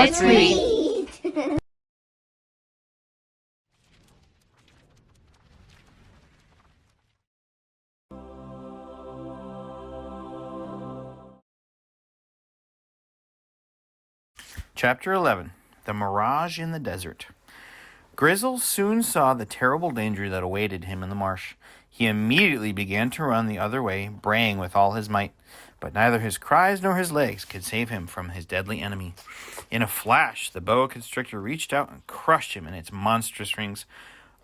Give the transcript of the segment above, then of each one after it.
Let's read. Chapter 11. The Mirage in the Desert. Grizzle soon saw the terrible danger that awaited him in the marsh. He immediately began to run the other way, braying with all his might, but neither his cries nor his legs could save him from his deadly enemy. In a flash, the boa constrictor reached out and crushed him in its monstrous rings.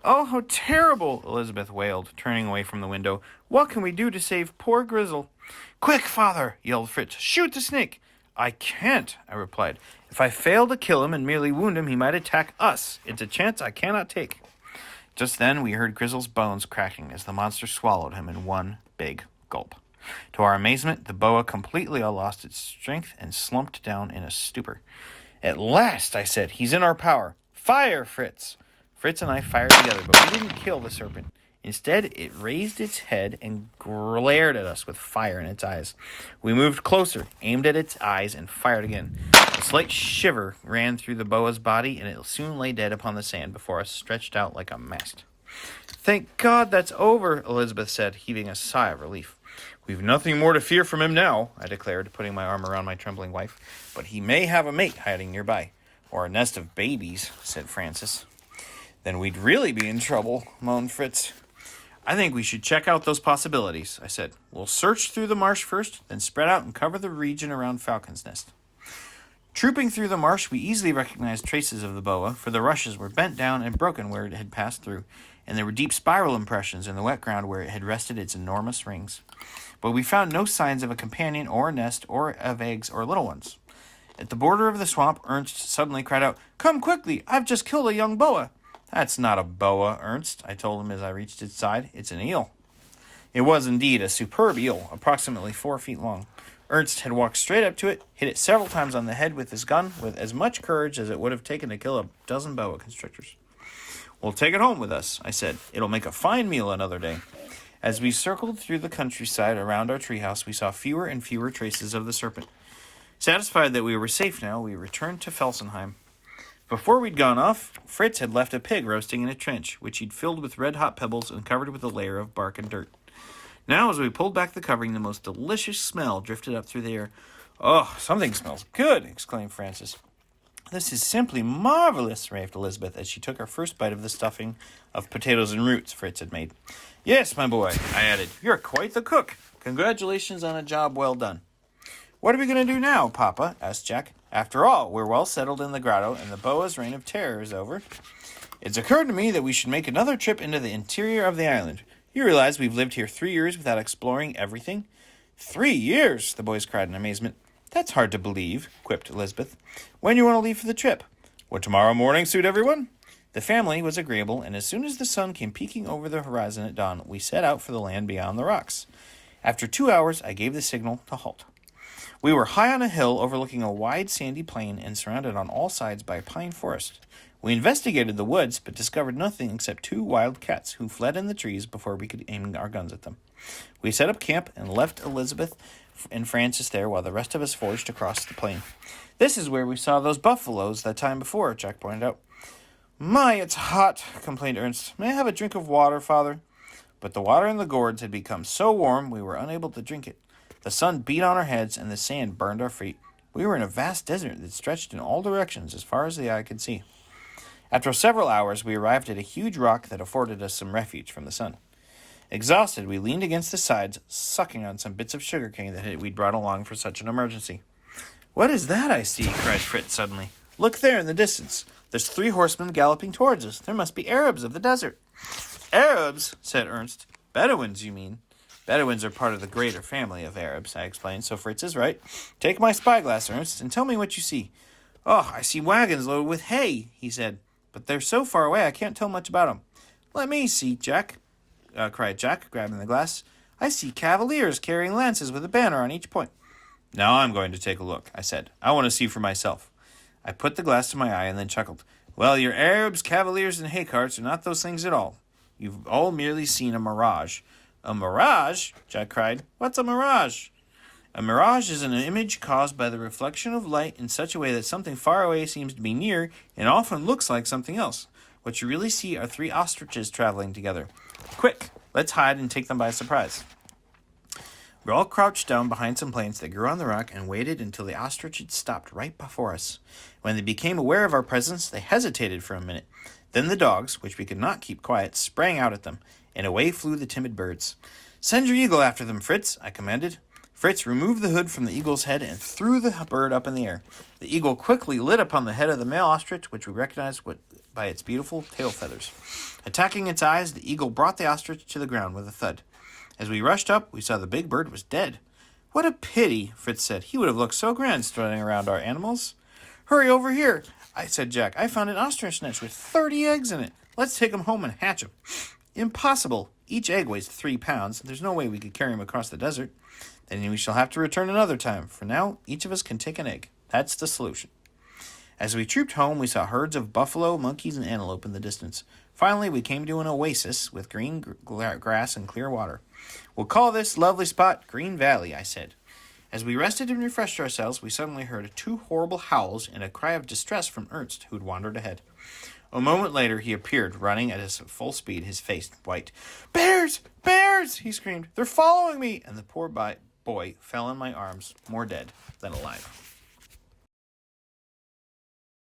"Oh, how terrible!" Elizabeth wailed, turning away from the window. "What can we do to save poor Grizzle?" "Quick, father!" yelled Fritz. "Shoot the snake!" "I can't," I replied. "If I fail to kill him and merely wound him, he might attack us. It's a chance I cannot take." Just then we heard Grizzle's bones cracking as the monster swallowed him in one big gulp. To our amazement, the boa completely lost its strength and slumped down in a stupor. "At last," I said, "he's in our power. Fire, Fritz!" Fritz and I fired together, but we didn't kill the serpent. Instead, it raised its head and glared at us with fire in its eyes. We moved closer, aimed at its eyes, and fired again. A slight shiver ran through the boa's body, and it soon lay dead upon the sand before us, stretched out like a mast. "Thank God that's over," Elizabeth said, heaving a sigh of relief. "We've nothing more to fear from him now," I declared, putting my arm around my trembling wife. "But he may have a mate hiding nearby." "Or a nest of babies," said Francis. "Then we'd really be in trouble," moaned Fritz. "I think we should check out those possibilities," I said. "We'll search through the marsh first, then spread out and cover the region around Falcon's Nest." Trooping through the marsh, we easily recognized traces of the boa, for the rushes were bent down and broken where it had passed through, and there were deep spiral impressions in the wet ground where it had rested its enormous rings. But we found no signs of a companion or a nest or of eggs or little ones. At the border of the swamp, Ernst suddenly cried out, "Come quickly! I've just killed a young boa!" "That's not a boa, Ernst," I told him as I reached its side. "It's an eel." It was indeed a superb eel, approximately 4 feet long. Ernst had walked straight up to it, hit it several times on the head with his gun with as much courage as it would have taken to kill a dozen boa constrictors. "We'll take it home with us," I said. "It'll make a fine meal another day." As we circled through the countryside around our treehouse, we saw fewer and fewer traces of the serpent. Satisfied that we were safe now, we returned to Felsenheim. Before we'd gone off, Fritz had left a pig roasting in a trench, which he'd filled with red-hot pebbles and covered with a layer of bark and dirt. Now, as we pulled back the covering, the most delicious smell drifted up through the air. "Oh, something smells good!" exclaimed Francis. "This is simply marvelous," raved Elizabeth as she took her first bite of the stuffing of potatoes and roots Fritz had made. "Yes, my boy," I added, "you're quite the cook. Congratulations on a job well done." "What are we going to do now, Papa?" asked Jack. "After all, we're well settled in the grotto, and the boa's reign of terror is over. It's occurred to me that we should make another trip into the interior of the island. You realize we've lived here 3 years without exploring everything?" "3 years!" the boys cried in amazement. "That's hard to believe," quipped Elizabeth. "When you want to leave for the trip?" "Would tomorrow morning suit everyone?" The family was agreeable, and as soon as the sun came peeking over the horizon at dawn, we set out for the land beyond the rocks. After 2 hours, I gave the signal to halt. We were high on a hill overlooking a wide sandy plain and surrounded on all sides by a pine forest. We investigated the woods, but discovered nothing except 2 wild cats who fled in the trees before we could aim our guns at them. We set up camp and left Elizabeth and Francis there while the rest of us forged across the plain. "This is where we saw those buffaloes that time before," Jack pointed out. "My, it's hot," complained Ernst. "May I have a drink of water, Father?" But the water in the gourds had become so warm we were unable to drink it. The sun beat on our heads, and the sand burned our feet. We were in a vast desert that stretched in all directions as far as the eye could see. After several hours, we arrived at a huge rock that afforded us some refuge from the sun. Exhausted, we leaned against the sides, sucking on some bits of sugarcane that we'd brought along for such an emergency. "What is that I see?" cried Fritz suddenly. "Look there in the distance. There's 3 horsemen galloping towards us. There must be Arabs of the desert." "Arabs?" said Ernst. "Bedouins, you mean?" "Bedouins are part of the greater family of Arabs," I explained, so Fritz is right. "Take my spyglass, Ernst, and tell me what you see." "Oh, I see wagons loaded with hay," he said. "But they're so far away I can't tell much about them." "Let me see, Jack," cried Jack, grabbing the glass. "I see cavaliers carrying lances with a banner on each point." "Now I'm going to take a look," I said. "I want to see for myself." I put the glass to my eye and then chuckled. "Well, your Arabs, cavaliers, and hay carts are not those things at all. You've all merely seen a mirage." "A mirage?" Jack cried. "What's a mirage?" A mirage is an image caused by the reflection of light in such a way that something far away seems to be near and often looks like something else. What you really see are 3 ostriches traveling together. Quick, let's hide and take them by surprise. We all crouched down behind some plants that grew on the rock and waited until the ostriches stopped right before us. When they became aware of our presence, they hesitated for a minute. Then the dogs, which we could not keep quiet, sprang out at them, and away flew the timid birds. "Send your eagle after them, Fritz," I commanded. Fritz removed the hood from the eagle's head and threw the bird up in the air. The eagle quickly lit upon the head of the male ostrich, which we recognized by its beautiful tail feathers. Attacking its eyes, the eagle brought the ostrich to the ground with a thud. As we rushed up, we saw the big bird was dead. "What a pity," Fritz said. "He would have looked so grand strutting around our animals." "Hurry over here," said Jack. "I found an ostrich nest with 30 eggs in it. Let's take them home and hatch them." "Impossible. Each egg weighs 3 pounds. There's no way we could carry them across the desert." "Then we shall have to return another time. For now, each of us can take an egg. That's the solution." As we trooped home, we saw herds of buffalo, monkeys, and antelope in the distance. Finally, we came to an oasis with green grass and clear water. "We'll call this lovely spot Green Valley," I said. As we rested and refreshed ourselves, we suddenly heard 2 horrible howls and a cry of distress from Ernst, who'd wandered ahead. A moment later, he appeared, running at us at full speed, his face white. "Bears! Bears!" he screamed. "They're following me!" And the poor boy fell in my arms, more dead than alive.